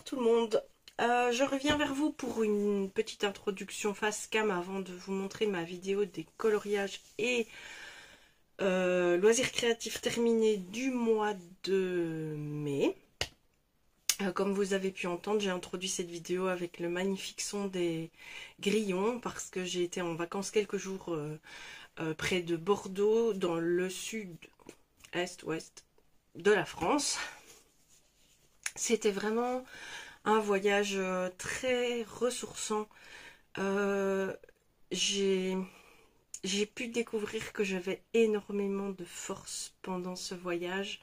tout le monde, je reviens vers vous pour une petite introduction face cam avant de vous montrer ma vidéo des coloriages et loisirs créatifs terminés du mois de mai. Comme vous avez pu entendre, j'ai introduit cette vidéo avec le magnifique son des grillons parce que j'ai été en vacances quelques jours près de Bordeaux, dans le sud-est-ouest de la France. C'était vraiment un voyage très ressourçant. J'ai pu découvrir que j'avais énormément de force pendant ce voyage.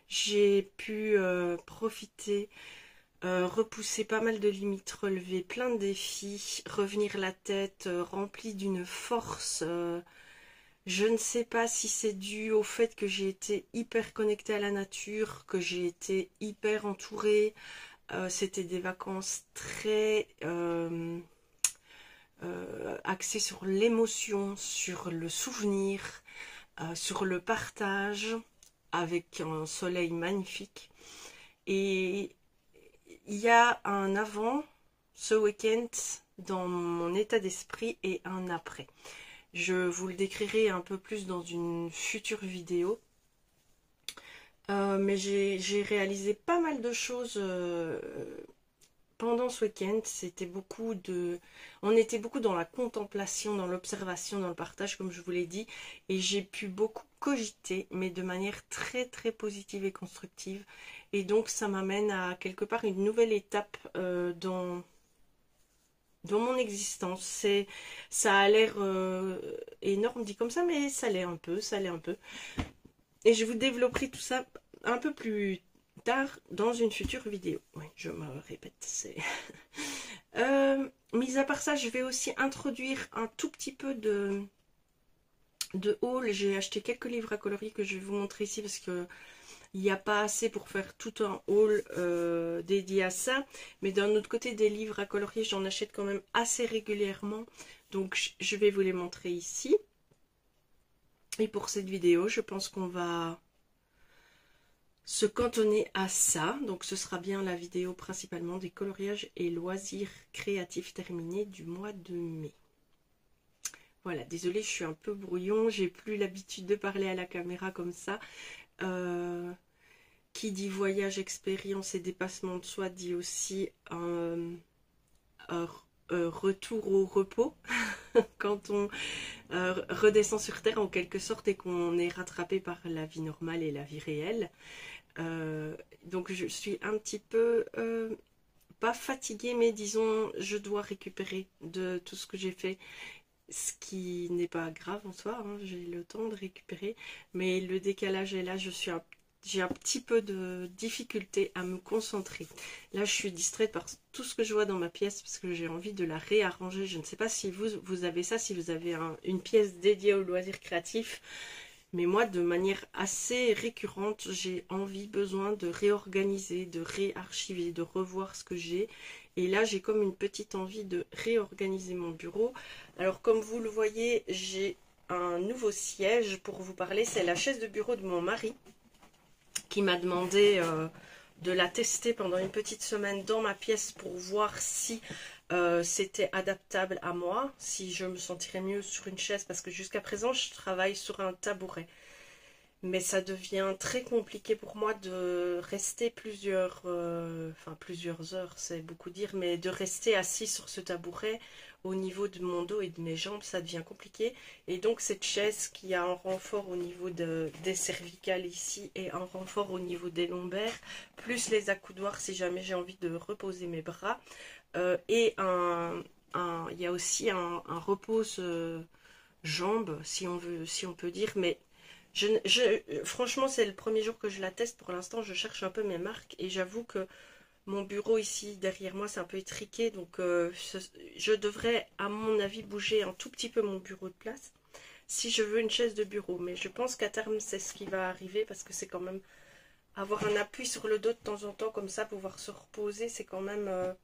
J'ai pu profiter, repousser pas mal de limites, relever plein de défis, revenir la tête remplie d'une force. Je ne sais pas si c'est dû au fait que j'ai été hyper connectée à la nature, que j'ai été hyper entourée. C'était des vacances très axées sur l'émotion, sur le souvenir, sur le partage, avec un soleil magnifique. Et il y a un avant ce week-end dans mon état d'esprit et un après. Je vous le décrirai un peu plus dans une future vidéo. Mais j'ai réalisé pas mal de choses pendant ce week-end. On était beaucoup dans la contemplation, dans l'observation, dans le partage, comme je vous l'ai dit. Et j'ai pu beaucoup cogiter, mais de manière très très positive et constructive. Et donc ça m'amène à quelque part une nouvelle étape dans mon existence. Ça a l'air énorme dit comme ça, mais ça l'est un peu, ça l'est un peu. Et je vous développerai tout ça un peu plus tard dans une future vidéo. Oui, je me répète, c'est... mis à part ça, je vais aussi introduire un tout petit peu de haul. J'ai acheté quelques livres à colorier que je vais vous montrer ici parce que il n'y a pas assez pour faire tout un haul dédié à ça. Mais d'un autre côté, des livres à colorier, j'en achète quand même assez régulièrement. Donc je vais vous les montrer ici. Et pour cette vidéo, je pense qu'on va se cantonner à ça. Donc ce sera bien la vidéo principalement des coloriages et loisirs créatifs terminés du mois de mai. Voilà, désolée, je suis un peu brouillon, j'ai plus l'habitude de parler à la caméra comme ça. Qui dit voyage, expérience et dépassement de soi dit aussi un retour au repos quand on redescend sur Terre en quelque sorte et qu'on est rattrapé par la vie normale et la vie réelle. Donc je suis un petit peu, pas fatiguée, mais disons, je dois récupérer de tout ce que j'ai fait. Ce qui n'est pas grave en soi, hein, j'ai le temps de récupérer, mais le décalage est là, j'ai un petit peu de difficulté à me concentrer. Là, je suis distraite par tout ce que je vois dans ma pièce parce que j'ai envie de la réarranger. Je ne sais pas si vous avez ça, si vous avez une pièce dédiée aux loisirs créatifs. Mais moi, de manière assez récurrente, j'ai besoin de réorganiser, de réarchiver, de revoir ce que j'ai. Et là, j'ai comme une petite envie de réorganiser mon bureau. Alors, comme vous le voyez, j'ai un nouveau siège pour vous parler. C'est la chaise de bureau de mon mari qui m'a demandé de la tester pendant une petite semaine dans ma pièce pour voir si c'était adaptable à moi, si je me sentirais mieux sur une chaise, parce que jusqu'à présent je travaille sur un tabouret. Mais ça devient très compliqué pour moi de rester plusieurs heures, c'est beaucoup dire, mais de rester assis sur ce tabouret au niveau de mon dos et de mes jambes, ça devient compliqué. Et donc cette chaise qui a un renfort au niveau des cervicales ici et un renfort au niveau des lombaires, plus les accoudoirs si jamais j'ai envie de reposer mes bras, et il y a aussi un repose jambes, si on peut dire, mais franchement, c'est le premier jour que je la teste. Pour l'instant, je cherche un peu mes marques et j'avoue que mon bureau ici, derrière moi, c'est un peu étriqué. Donc, je devrais, à mon avis, bouger un tout petit peu mon bureau de place si je veux une chaise de bureau. Mais je pense qu'à terme, c'est ce qui va arriver parce que c'est quand même avoir un appui sur le dos de temps en temps, comme ça, pouvoir se reposer, c'est quand même...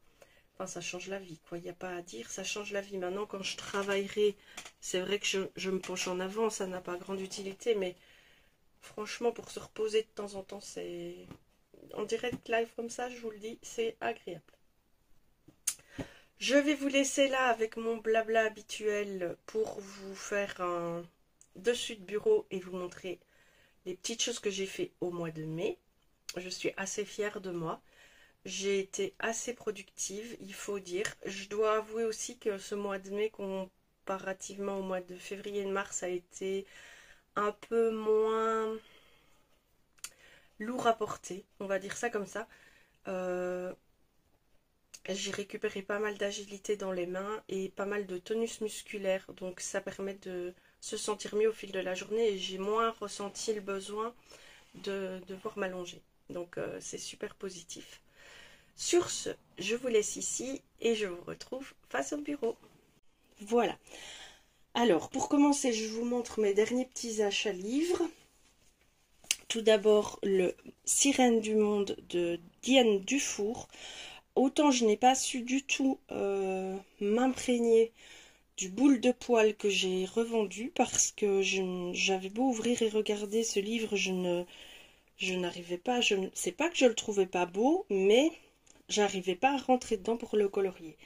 Enfin, ça change la vie, quoi. Il n'y a pas à dire, ça change la vie. Maintenant, quand je travaillerai, c'est vrai que je me penche en avant, ça n'a pas grande utilité, mais franchement, pour se reposer de temps en temps, en direct live comme ça, je vous le dis, c'est agréable. Je vais vous laisser là avec mon blabla habituel pour vous faire un dessus de bureau et vous montrer les petites choses que j'ai fait au mois de mai. Je suis assez fière de moi. J'ai été assez productive, il faut dire. Je dois avouer aussi que ce mois de mai, comparativement au mois de février et de mars, a été un peu moins lourd à porter, on va dire ça comme ça. J'ai récupéré pas mal d'agilité dans les mains et pas mal de tonus musculaire, donc ça permet de se sentir mieux au fil de la journée et j'ai moins ressenti le besoin de devoir m'allonger. Donc c'est super positif. Sur ce, je vous laisse ici et je vous retrouve face au bureau. Voilà. Alors, pour commencer, je vous montre mes derniers petits achats livres. Tout d'abord, le Sirène du Monde de Diane Dufour. Autant je n'ai pas su du tout m'imprégner du boule de poil que j'ai revendu parce que j'avais beau ouvrir et regarder ce livre, je n'arrivais pas, c'est pas que je le trouvais pas beau, mais j'arrivais pas à rentrer dedans pour le colorier.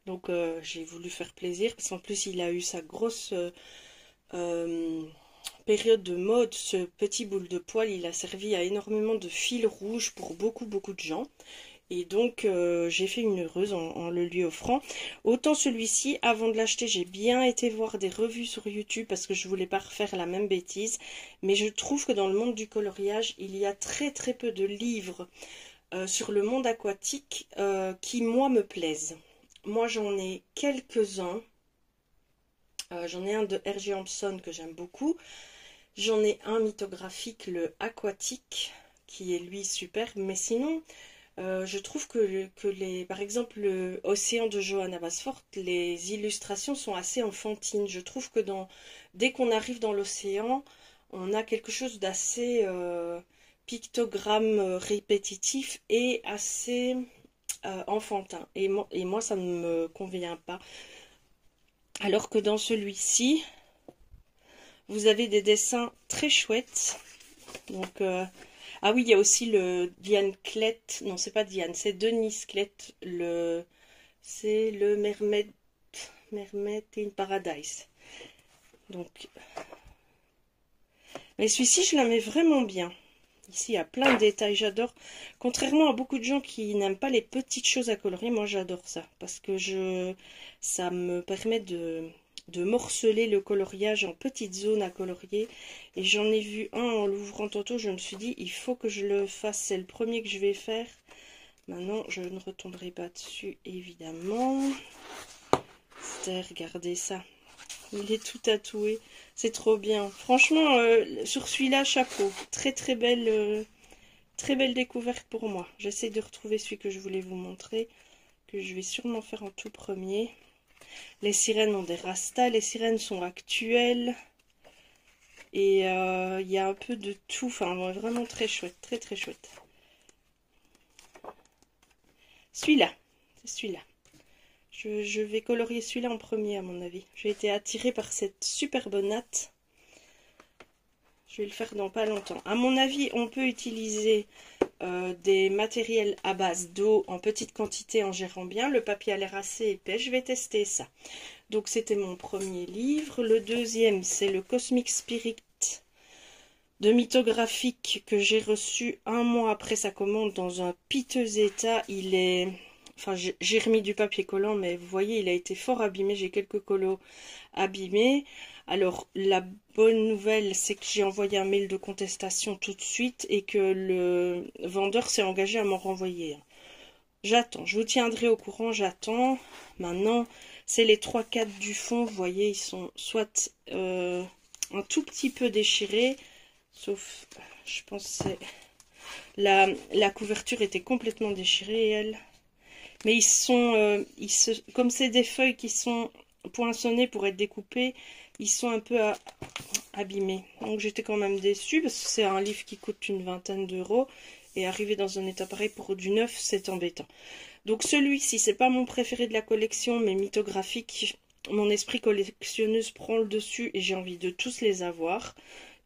Donc j'ai voulu faire plaisir parce qu'en plus il a eu sa grosse période de mode, ce petit boule de poil. Il a servi à énormément de fil rouge pour beaucoup de gens. Et donc j'ai fait une heureuse en le lui offrant. Autant celui-ci, avant de l'acheter, j'ai bien été voir des revues sur YouTube parce que je voulais pas refaire la même bêtise. Mais je trouve que dans le monde du coloriage, il y a très peu de livres sur le monde aquatique qui, moi, me plaisent. Moi, j'en ai quelques-uns. J'en ai un de R.G. Hampson que j'aime beaucoup. J'en ai un mythographique, le aquatique, qui est lui super. Mais sinon... je trouve que par exemple, le Océan de Johanna Basford, les illustrations sont assez enfantines. Je trouve que dès qu'on arrive dans l'océan, on a quelque chose d'assez pictogramme répétitif et assez enfantin. Et moi, ça ne me convient pas. Alors que dans celui-ci, vous avez des dessins très chouettes. Donc... ah oui, il y a aussi le Diane Klett. Non, c'est pas Diane, c'est Denise Klett. C'est le Mermaid in Paradise. Donc, mais celui-ci, je l'aimais vraiment bien. Ici, il y a plein de détails, j'adore. Contrairement à beaucoup de gens qui n'aiment pas les petites choses à colorier, moi j'adore ça. Parce que ça me permet de morceler le coloriage en petites zones à colorier. Et j'en ai vu un en l'ouvrant tantôt, je me suis dit, il faut que je le fasse. C'est le premier que je vais faire. Maintenant, je ne retomberai pas dessus, évidemment. Regardez ça. Il est tout tatoué. C'est trop bien. Franchement, sur celui-là, chapeau. Très belle découverte pour moi. J'essaie de retrouver celui que je voulais vous montrer, que je vais sûrement faire en tout premier. Les sirènes ont des rastas. Les sirènes sont actuelles. Et il y a un peu de tout. Enfin, vraiment très chouette. Très chouette. Celui-là. C'est celui-là. Je vais colorier celui-là en premier à mon avis. J'ai été attirée par cette superbe natte. Je vais le faire dans pas longtemps. À mon avis, on peut utiliser des matériels à base d'eau en petite quantité en gérant bien. Le papier a l'air assez épais. Je vais tester ça. Donc c'était mon premier livre. Le deuxième, c'est le Cosmic Spirit de mythographique que j'ai reçu un mois après sa commande dans un piteux état. Il est... Enfin, j'ai remis du papier collant, mais vous voyez, il a été fort abîmé. J'ai quelques colos abîmés. Alors, la bonne nouvelle, c'est que j'ai envoyé un mail de contestation tout de suite et que le vendeur s'est engagé à m'en renvoyer. J'attends, je vous tiendrai au courant, j'attends. Maintenant, c'est les 3/4 du fond, vous voyez, ils sont soit un tout petit peu déchirés, sauf, je pense, la couverture était complètement déchirée, elle. Mais ils sont, comme c'est des feuilles qui sont poinçonnées pour être découpées, ils sont un peu abîmés. Donc j'étais quand même déçue parce que c'est un livre qui coûte une vingtaine d'euros. Et arriver dans un état pareil pour du neuf, c'est embêtant. Donc celui-ci, c'est pas mon préféré de la collection, mais mythographique. Mon esprit collectionneuse prend le dessus et j'ai envie de tous les avoir.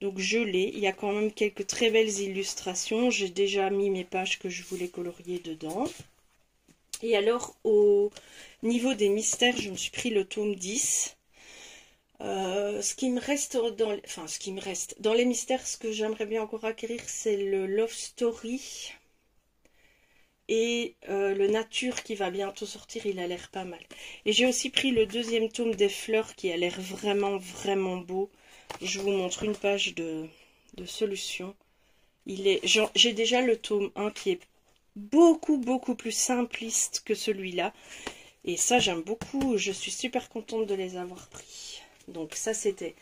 Donc je l'ai, il y a quand même quelques très belles illustrations. J'ai déjà mis mes pages que je voulais colorier dedans. Et alors au niveau des mystères, je me suis pris le tome 10. Ce qui me reste dans les mystères, ce que j'aimerais bien encore acquérir, c'est le Love Story et le Nature qui va bientôt sortir. Il a l'air pas mal. Et j'ai aussi pris le deuxième tome des fleurs qui a l'air vraiment vraiment beau. Je vous montre une page de solution. J'ai déjà le tome 1 qui est beaucoup plus simpliste que celui-là. Et ça j'aime beaucoup. Je suis super contente de les avoir pris. Donc ça c'était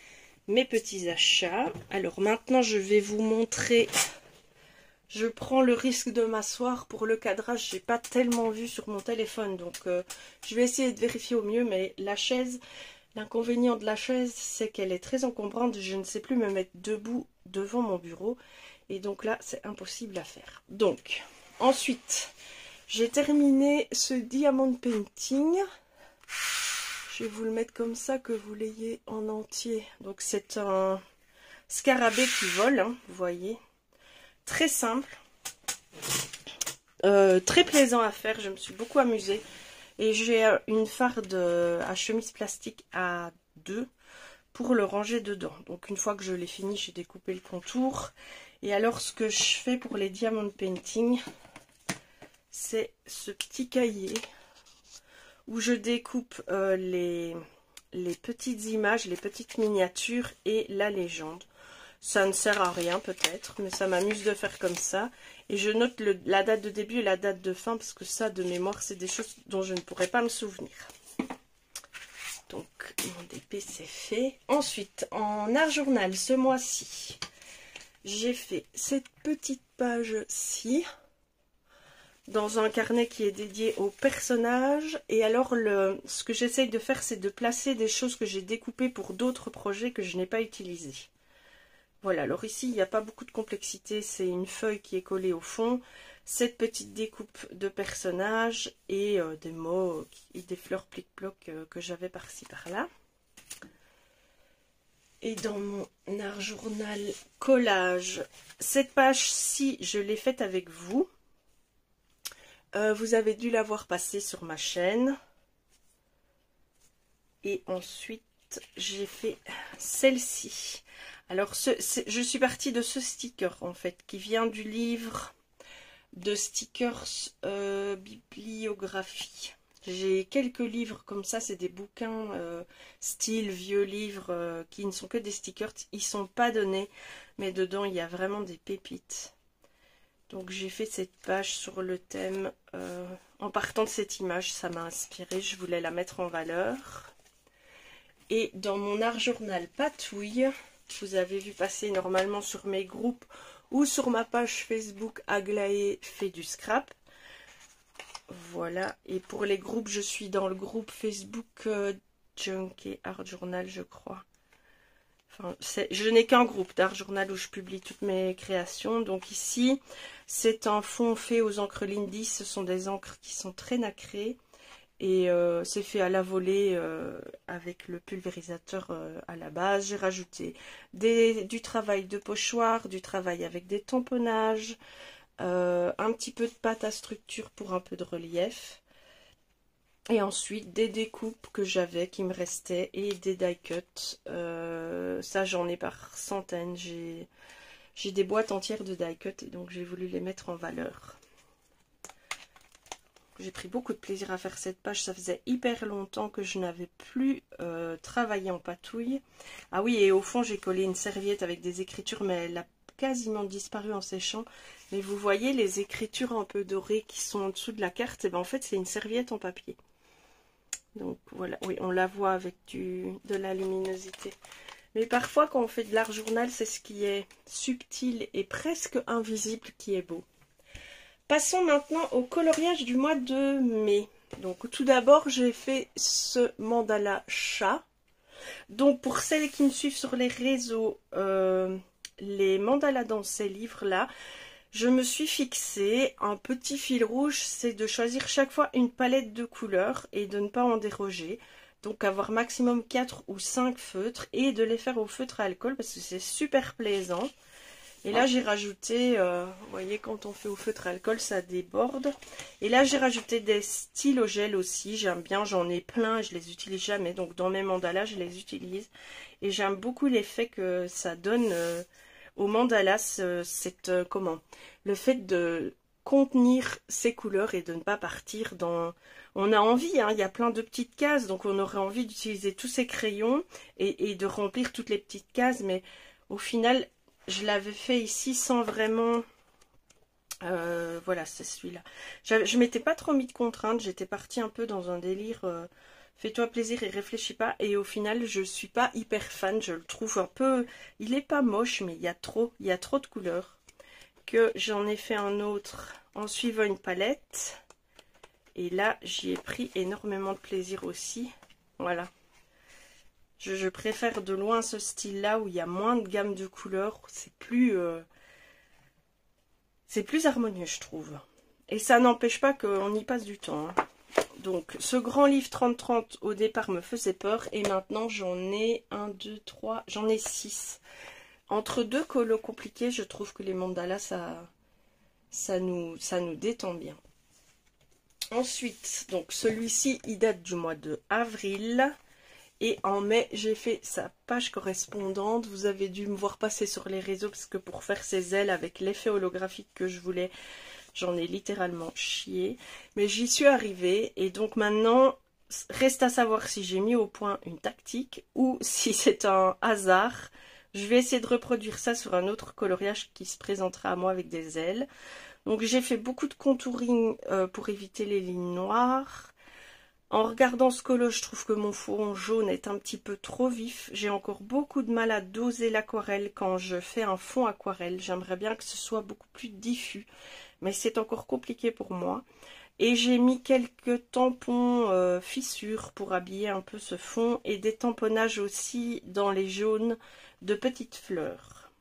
mes petits achats. Alors maintenant je vais vous montrer. Je prends le risque de m'asseoir pour le cadrage. J'ai pas tellement vu sur mon téléphone. Donc je vais essayer de vérifier au mieux. Mais la chaise, l'inconvénient de la chaise, c'est qu'elle est très encombrante. Je ne sais plus me mettre debout devant mon bureau. Et donc là c'est impossible à faire. Donc ensuite j'ai terminé ce diamond painting. Je vais vous le mettre comme ça que vous l'ayez en entier. Donc c'est un scarabée qui vole, hein, vous voyez. Très simple. Très plaisant à faire. Je me suis beaucoup amusée. Et j'ai une farde à chemise plastique à 2 pour le ranger dedans. Donc une fois que je l'ai fini, j'ai découpé le contour. Et alors ce que je fais pour les diamond painting, c'est ce petit cahier où je découpe les petites images, les petites miniatures et la légende. Ça ne sert à rien peut-être, mais ça m'amuse de faire comme ça. Et je note la date de début et la date de fin, parce que ça, de mémoire, c'est des choses dont je ne pourrais pas me souvenir. Donc, mon DP, c'est fait. Ensuite, en art journal, ce mois-ci, j'ai fait cette petite page-ci, dans un carnet qui est dédié aux personnages. Et alors ce que j'essaye de faire, c'est de placer des choses que j'ai découpées pour d'autres projets que je n'ai pas utilisés. Voilà, alors ici il n'y a pas beaucoup de complexité, c'est une feuille qui est collée au fond, cette petite découpe de personnages et des mots et des fleurs plic-ploc que j'avais par-ci par-là. Et dans mon art journal collage, cette page-ci, je l'ai faite avec vous. Vous avez dû la voir passer sur ma chaîne. Et ensuite, j'ai fait celle-ci. Alors, je suis partie de ce sticker, en fait, qui vient du livre de stickers bibliographie. J'ai quelques livres comme ça, c'est des bouquins style vieux livres qui ne sont que des stickers. Ils ne sont pas donnés, mais dedans, il y a vraiment des pépites. Donc j'ai fait cette page sur le thème, en partant de cette image, ça m'a inspiré, je voulais la mettre en valeur. Et dans mon art journal Patouille, vous avez vu passer normalement sur mes groupes ou sur ma page Facebook Aglaé fait du scrap. Voilà, et pour les groupes, je suis dans le groupe Facebook Junk et Art Journal, je crois. Enfin, je n'ai qu'un groupe d'art journal où je publie toutes mes créations. Donc ici, c'est un fond fait aux encres Lindy. Ce sont des encres qui sont très nacrées. Et c'est fait à la volée avec le pulvérisateur à la base. J'ai rajouté du travail de pochoir, du travail avec des tamponnages, un petit peu de pâte à structure pour un peu de relief. Et ensuite, des découpes que j'avais, qui me restaient, et des die cuts. Ça, j'en ai par centaines. J'ai des boîtes entières de die cuts, et donc j'ai voulu les mettre en valeur. J'ai pris beaucoup de plaisir à faire cette page. Ça faisait hyper longtemps que je n'avais plus travaillé en patouille. Ah oui, et au fond, j'ai collé une serviette avec des écritures, mais elle a quasiment disparu en séchant. Mais vous voyez les écritures un peu dorées qui sont en dessous de la carte, et ben en fait, c'est une serviette en papier. Donc voilà, oui, on la voit avec de la luminosité. Mais parfois, quand on fait de l'art journal, c'est ce qui est subtil et presque invisible qui est beau. Passons maintenant au coloriage du mois de mai. Donc tout d'abord, j'ai fait ce mandala chat. Donc pour celles qui me suivent sur les réseaux, les mandalas dans ces livres-là, je me suis fixé un petit fil rouge, c'est de choisir chaque fois une palette de couleurs et de ne pas en déroger. Donc avoir maximum 4 ou 5 feutres et de les faire au feutre à alcool parce que c'est super plaisant. Et là j'ai rajouté, vous voyez quand on fait au feutre à alcool ça déborde. Et là j'ai rajouté des stylos gel aussi, j'aime bien, j'en ai plein, je les utilise jamais. Donc dans mes mandalas je les utilise. Et j'aime beaucoup l'effet que ça donne au mandalas, le fait de contenir ces couleurs et de ne pas partir dans... On a envie, hein, il y a plein de petites cases, donc on aurait envie d'utiliser tous ces crayons et de remplir toutes les petites cases, mais au final, je l'avais fait ici sans vraiment... voilà, c'est celui-là. Je m'étais pas trop mis de contraintes, j'étais partie un peu dans un délire... fais-toi plaisir et réfléchis pas. Et au final, je suis pas hyper fan. Je le trouve un peu... Il est pas moche, mais il y a trop de couleurs. Que j'en ai fait un autre en suivant une palette. Et là, j'y ai pris énormément de plaisir aussi. Voilà. Je préfère de loin ce style-là où il y a moins de gamme de couleurs. C'est plus harmonieux, je trouve. Et ça n'empêche pas qu'on y passe du temps, hein. Donc, ce grand livre 30-30 au départ me faisait peur et maintenant j'en ai 1, 2, 3, j'en ai 6. Entre deux colos compliqués, je trouve que les mandalas, ça nous détend bien. Ensuite, donc celui-ci, il date du mois de avril. Et en mai, j'ai fait sa page correspondante. Vous avez dû me voir passer sur les réseaux parce que pour faire ces ailes avec l'effet holographique que je voulais... J'en ai littéralement chié, mais j'y suis arrivée et donc maintenant, reste à savoir si j'ai mis au point une tactique ou si c'est un hasard. Je vais essayer de reproduire ça sur un autre coloriage qui se présentera à moi avec des ailes. Donc j'ai fait beaucoup de contouring pour éviter les lignes noires. En regardant ce colo, je trouve que mon fond jaune est un petit peu trop vif. J'ai encore beaucoup de mal à doser l'aquarelle quand je fais un fond aquarelle. J'aimerais bien que ce soit beaucoup plus diffus. Mais c'est encore compliqué pour moi. Et j'ai mis quelques tampons fissures pour habiller un peu ce fond. Et des tamponnages aussi dans les jaunes de petites fleurs.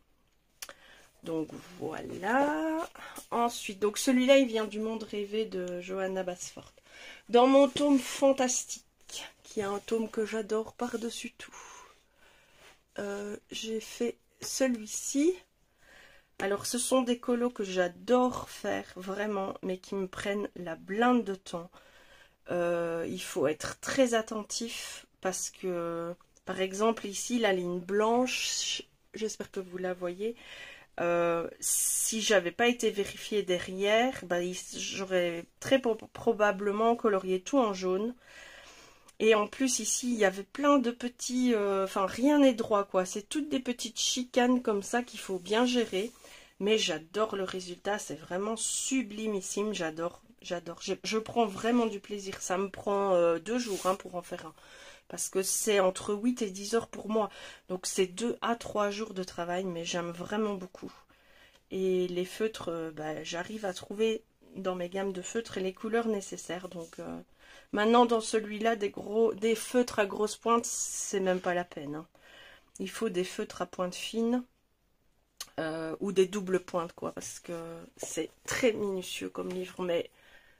Donc voilà. Ensuite, donc celui-là, il vient du Monde rêvé de Johanna Basford. Dans mon tome fantastique, qui est un tome que j'adore par-dessus tout, j'ai fait celui-ci. Alors, ce sont des colos que j'adore faire, vraiment, mais qui me prennent la blinde de temps. Il faut être très attentif parce que, par exemple, ici, la ligne blanche, j'espère que vous la voyez, si j'avais pas été vérifiée derrière, bah, j'aurais très probablement colorié tout en jaune. Et en plus, ici, il y avait plein de petits... Enfin, rien n'est droit, quoi. C'est toutes des petites chicanes comme ça qu'il faut bien gérer. Mais j'adore le résultat, c'est vraiment sublimissime, j'adore. Je prends vraiment du plaisir. Ça me prend 2 jours hein, pour en faire un. Parce que c'est entre 8 et 10 heures pour moi. Donc c'est 2 à 3 jours de travail, mais j'aime vraiment beaucoup. Et les feutres, j'arrive à trouver dans mes gammes de feutres les couleurs nécessaires. Donc maintenant dans celui-là, des feutres à grosse pointe, c'est même pas la peine. Hein. Il faut des feutres à pointe fine. Ou des doubles pointes quoi, parce que c'est très minutieux comme livre, mais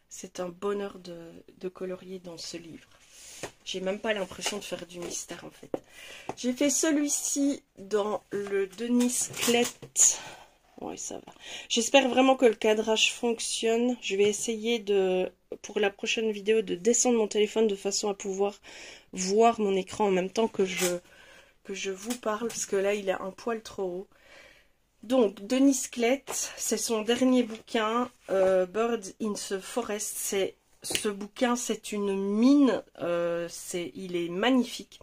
c'est un bonheur de colorier dans ce livre. J'ai même pas l'impression de faire du mystère en fait. J'ai fait celui-ci dans le Denise Klett. Oui, ça va. J'espère vraiment que le cadrage fonctionne. Je vais essayer pour la prochaine vidéo de descendre mon téléphone de façon à pouvoir voir mon écran en même temps que je vous parle, parce que là il est un poil trop haut. Donc, Denise Klett, c'est son dernier bouquin, Birds in the Forest. Ce bouquin, c'est une mine, il est magnifique.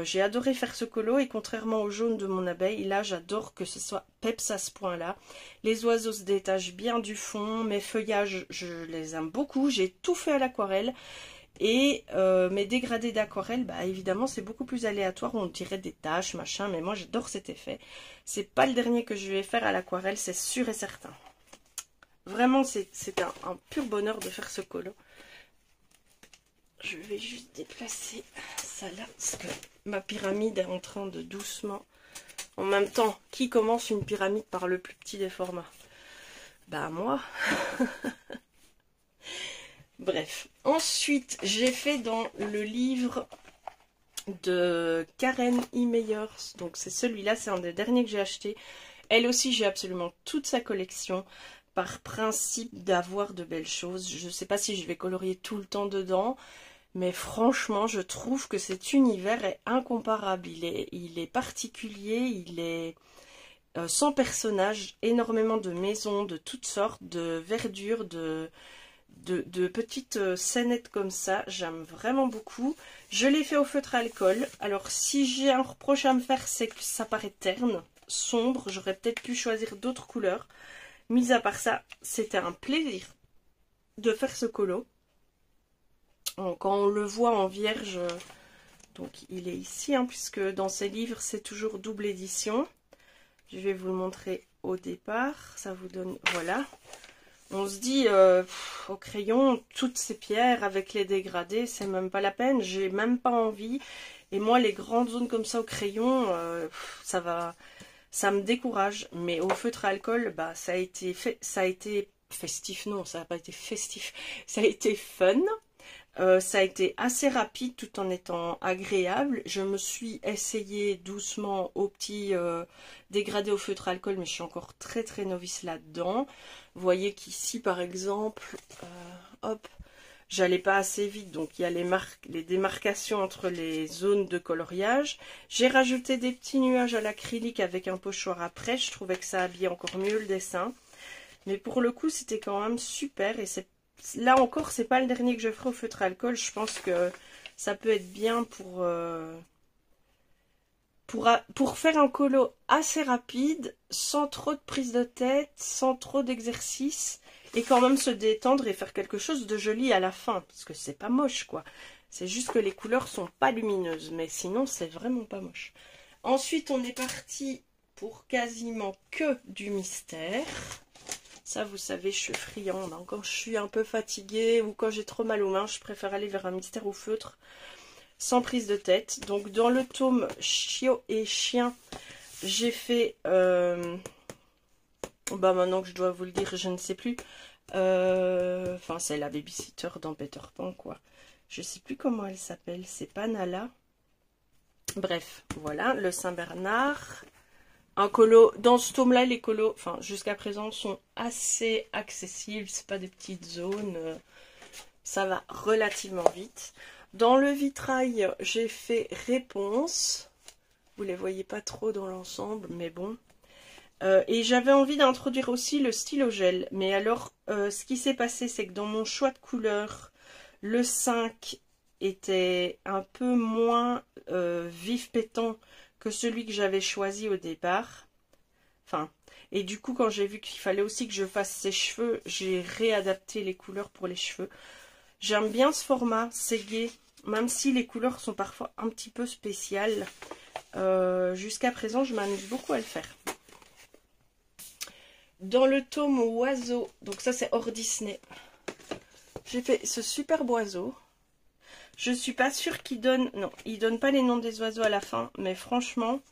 J'ai adoré faire ce colo et contrairement au jaune de mon abeille, là j'adore que ce soit peps à ce point-là. Les oiseaux se détachent bien du fond, mes feuillages, je les aime beaucoup, j'ai tout fait à l'aquarelle. Et mes dégradés d'aquarelle, bah évidemment c'est beaucoup plus aléatoire, on dirait des taches, machin, mais moi j'adore cet effet. C'est pas le dernier que je vais faire à l'aquarelle, c'est sûr et certain. Vraiment c'est un pur bonheur de faire ce colo. Je vais juste déplacer ça là, parce que ma pyramide est en train de doucement... En même temps, qui commence une pyramide par le plus petit des formats? Bah moi. Bref. Ensuite, j'ai fait dans le livre de Karen E. Meyers. Donc c'est celui-là, c'est un des derniers que j'ai acheté. Elle aussi, j'ai absolument toute sa collection par principe d'avoir de belles choses. Je ne sais pas si je vais colorier tout le temps dedans, mais franchement, je trouve que cet univers est incomparable. Il est particulier, il est sans personnage, énormément de maisons de toutes sortes, de verdure, de petites scénettes comme ça. J'aime vraiment beaucoup. Je l'ai fait au feutre à alcool. Alors si j'ai un reproche à me faire, c'est que ça paraît terne, sombre. J'aurais peut-être pu choisir d'autres couleurs. Mis à part ça, c'était un plaisir de faire ce colo. Quand on le voit en vierge, donc il est ici, hein, puisque dans ces livres c'est toujours double édition. Je vais vous le montrer au départ, ça vous donne, voilà. On se dit, au crayon, toutes ces pierres avec les dégradés, c'est même pas la peine, j'ai même pas envie. Et moi, les grandes zones comme ça au crayon, ça me décourage. Mais au feutre à alcool, bah, ça a été festif, non, ça n'a pas été festif, ça a été fun. Ça a été assez rapide tout en étant agréable. Je me suis essayée doucement au petit dégradé au feutre à alcool, mais je suis encore très très novice là-dedans. Vous voyez qu'ici par exemple, hop, j'allais pas assez vite, donc il y a les démarcations entre les zones de coloriage. J'ai rajouté des petits nuages à l'acrylique avec un pochoir après, je trouvais que ça habillait encore mieux le dessin. Mais pour le coup, c'était quand même super et c'est là encore, c'est pas le dernier que je ferai au feutre à alcool. Je pense que ça peut être bien pour faire un colo assez rapide, sans trop de prise de tête, sans trop d'exercice, et quand même se détendre et faire quelque chose de joli à la fin. Parce que c'est pas moche, quoi. C'est juste que les couleurs sont pas lumineuses, mais sinon, c'est vraiment pas moche. Ensuite, on est parti pour quasiment que du mystère. Ça, vous savez, je suis friande. Hein. Quand je suis un peu fatiguée ou quand j'ai trop mal aux mains, je préfère aller vers un mystère au feutre sans prise de tête. Donc, dans le tome Chiot et Chien, j'ai fait... bah, maintenant que je dois vous le dire, je ne sais plus. Enfin, c'est la babysitter dans Peter Pan, quoi. Je sais plus comment elle s'appelle. C'est pas Nala. Bref, voilà, le Saint-Bernard... Un colo, dans ce tome-là, les colos, enfin jusqu'à présent, sont assez accessibles. C'est pas des petites zones, ça va relativement vite. Dans le vitrail, j'ai fait Réponse. Vous les voyez pas trop dans l'ensemble, mais bon. Et j'avais envie d'introduire aussi le stylo gel. Mais alors, ce qui s'est passé, c'est que dans mon choix de couleur, le 5 était un peu moins vif pétant que celui que j'avais choisi au départ. Enfin, et du coup, quand j'ai vu qu'il fallait aussi que je fasse ses cheveux, j'ai réadapté les couleurs pour les cheveux. J'aime bien ce format, c'est gai, même si les couleurs sont parfois un petit peu spéciales. Jusqu'à présent, je m'amuse beaucoup à le faire. Dans le tome Oiseau, donc ça c'est hors Disney, j'ai fait ce superbe oiseau. Je suis pas sûre qu'il donne... Non, il donne pas les noms des oiseaux à la fin. Mais franchement,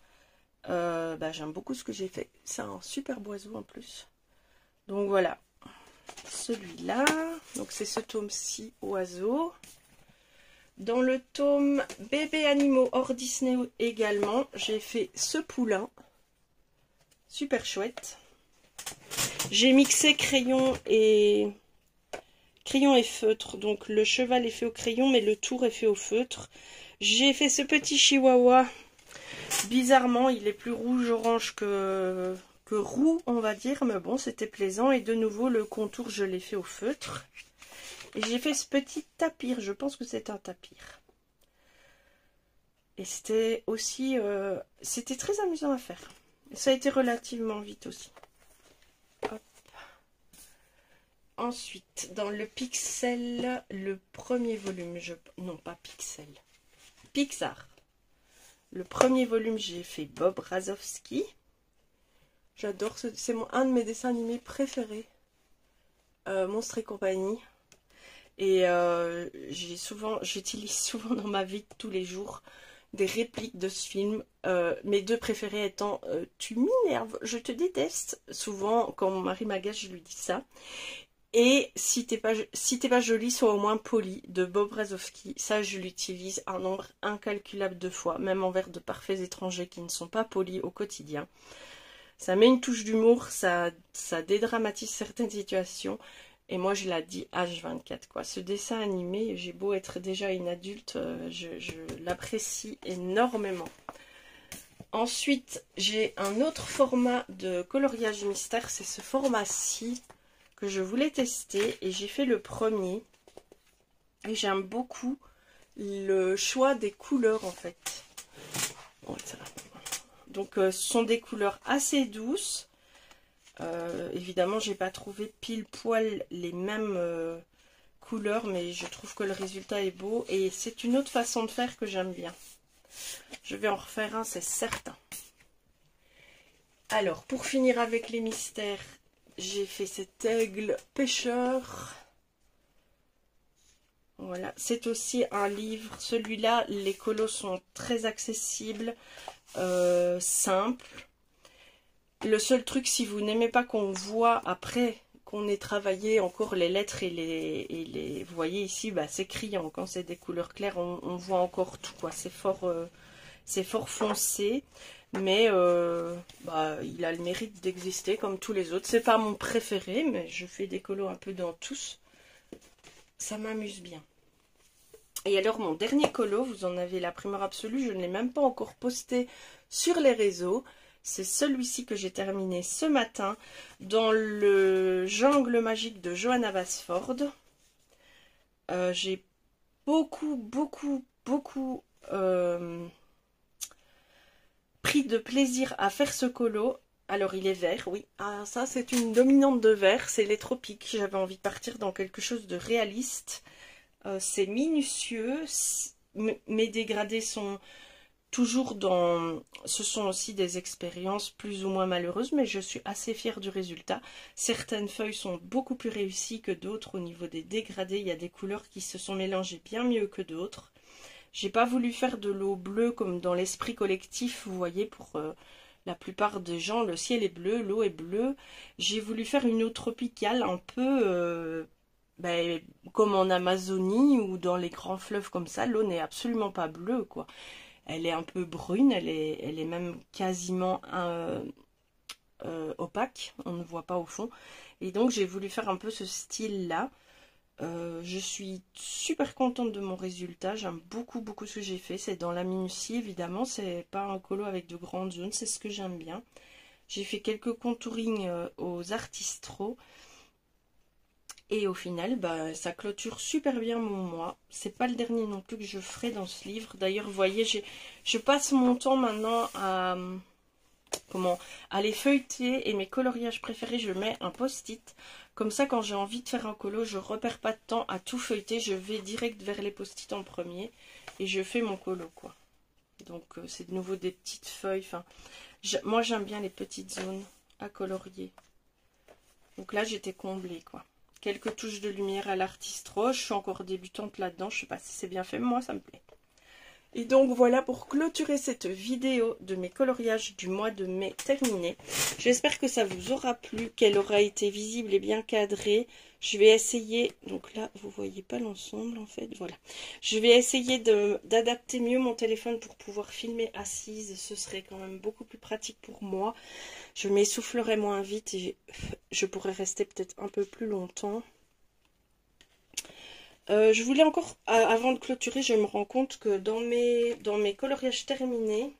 bah, j'aime beaucoup ce que j'ai fait. C'est un super oiseau en plus. Donc voilà. Celui-là. Donc c'est ce tome-ci, oiseau. Dans le tome Bébé animaux hors Disney également, j'ai fait ce poulain. Super chouette. J'ai mixé crayon et feutre, donc le cheval est fait au crayon mais le tour est fait au feutre. J'ai fait ce petit chihuahua, bizarrement il est plus rouge orange que roux on va dire, mais bon c'était plaisant. Et de nouveau le contour je l'ai fait au feutre. Et j'ai fait ce petit tapir, je pense que c'est un tapir. Et c'était aussi c'était très amusant à faire. Et ça a été relativement vite aussi. Hop. Ensuite, dans le Pixel, le premier volume, non pas Pixel, Pixar. Le premier volume, j'ai fait Bob Razowski. J'adore, c'est un de mes dessins animés préférés. Monstres et compagnie. Et j'utilise souvent dans ma vie de tous les jours des répliques de ce film. Mes deux préférés étant tu m'énerves, je te déteste. Souvent, quand mon mari m'agace, je lui dis ça. Et si t'es pas jolie, sois au moins poli, de Bob Razowski. Ça, je l'utilise un nombre incalculable de fois, même envers de parfaits étrangers qui ne sont pas polis au quotidien. Ça met une touche d'humour, ça dédramatise certaines situations. Et moi, je la dis H24, quoi. Ce dessin animé, j'ai beau être déjà une adulte, je l'apprécie énormément. Ensuite, j'ai un autre format de coloriage mystère, c'est ce format-ci que je voulais tester et j'ai fait le premier. Et j'aime beaucoup le choix des couleurs en fait. Donc ce sont des couleurs assez douces. Évidemment, j'ai pas trouvé pile poil les mêmes couleurs, mais je trouve que le résultat est beau et c'est une autre façon de faire que j'aime bien. Je vais en refaire un, c'est certain. Alors, pour finir avec les mystères, j'ai fait cet aigle pêcheur. Voilà, c'est aussi un livre. Celui-là, les colos sont très accessibles, simples. Le seul truc, si vous n'aimez pas qu'on voit après qu'on ait travaillé encore les lettres et les vous voyez ici, bah, c'est criant. Quand c'est des couleurs claires, on voit encore tout, quoi. C'est fort foncé, mais bah, il a le mérite d'exister comme tous les autres. C'est pas mon préféré, mais je fais des colos un peu dans tous. Ça m'amuse bien. Et alors mon dernier colo, vous en avez la primeur absolue, je ne l'ai même pas encore posté sur les réseaux. C'est celui-ci que j'ai terminé ce matin dans le Jungle magique de Johanna Basford. J'ai beaucoup pris de plaisir à faire ce colo. Alors il est vert, oui. Ah, ça c'est une dominante de vert, c'est les tropiques. J'avais envie de partir dans quelque chose de réaliste. C'est minutieux, mes dégradés sont toujours dans... Ce sont aussi des expériences plus ou moins malheureuses, mais je suis assez fière du résultat. Certaines feuilles sont beaucoup plus réussies que d'autres au niveau des dégradés. Il y a des couleurs qui se sont mélangées bien mieux que d'autres. J'ai pas voulu faire de l'eau bleue comme dans l'esprit collectif, vous voyez, pour la plupart des gens, le ciel est bleu, l'eau est bleue. J'ai voulu faire une eau tropicale un peu... ben, comme en Amazonie ou dans les grands fleuves comme ça, l'eau n'est absolument pas bleue, quoi. Elle est un peu brune, elle est même quasiment opaque, on ne voit pas au fond. Et donc j'ai voulu faire un peu ce style-là. Je suis super contente de mon résultat, j'aime beaucoup ce que j'ai fait. C'est dans la minutie, évidemment, c'est pas un colo avec de grandes zones, c'est ce que j'aime bien. J'ai fait quelques contourings aux Artistro. Et au final, bah, ça clôture super bien mon mois. C'est pas le dernier non plus que je ferai dans ce livre. D'ailleurs, vous voyez, je passe mon temps maintenant à les feuilleter. Et mes coloriages préférés, je mets un post-it. Comme ça, quand j'ai envie de faire un colo, je repère pas de temps à tout feuilleter. Je vais direct vers les post-it en premier. Et je fais mon colo, quoi. Donc, c'est de nouveau des petites feuilles. Enfin, moi, j'aime bien les petites zones à colorier. Donc là, j'étais comblée, quoi. Quelques touches de lumière à l'Artistro. Je suis encore débutante là-dedans. Je sais pas si c'est bien fait, mais moi ça me plaît. Et donc voilà pour clôturer cette vidéo de mes coloriages du mois de mai terminés. J'espère que ça vous aura plu, qu'elle aura été visible et bien cadrée. Je vais essayer, donc là vous voyez pas l'ensemble en fait, voilà. Je vais essayer d'adapter mieux mon téléphone pour pouvoir filmer assise. Ce serait quand même beaucoup plus pratique pour moi. Je m'essoufflerai moins vite et je pourrais rester peut-être un peu plus longtemps. Je voulais encore, avant de clôturer, je me rends compte que dans mes coloriages terminés,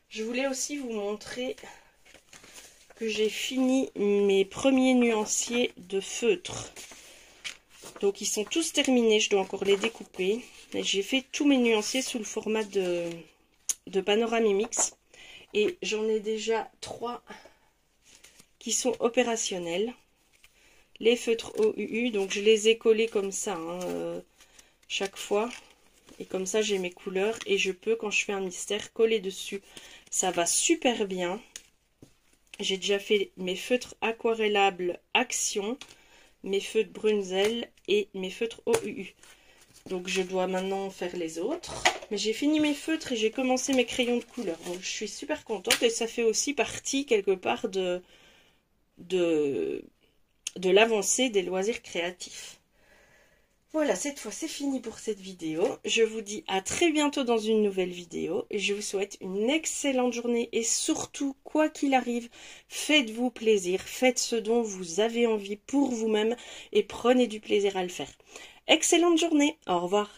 je voulais aussi vous montrer que j'ai fini mes premiers nuanciers de feutre. Donc ils sont tous terminés, je dois encore les découper. Et j'ai fait tous mes nuanciers sous le format de Panoramimix. Et j'en ai déjà 3 qui sont opérationnels. Les feutres OUU, donc je les ai collés comme ça chaque fois. Et comme ça j'ai mes couleurs et je peux, quand je fais un mystère, coller dessus. Ça va super bien. J'ai déjà fait mes feutres aquarellables Action, mes feutres Brunzel et mes feutres OUU. Donc je dois maintenant faire les autres. Mais j'ai fini mes feutres et j'ai commencé mes crayons de couleur. Donc je suis super contente et ça fait aussi partie quelque part de l'avancée des loisirs créatifs. Voilà, cette fois c'est fini pour cette vidéo. Je vous dis à très bientôt dans une nouvelle vidéo. Et je vous souhaite une excellente journée et surtout, quoi qu'il arrive, faites-vous plaisir. Faites ce dont vous avez envie pour vous-même et prenez du plaisir à le faire. Excellente journée, au revoir.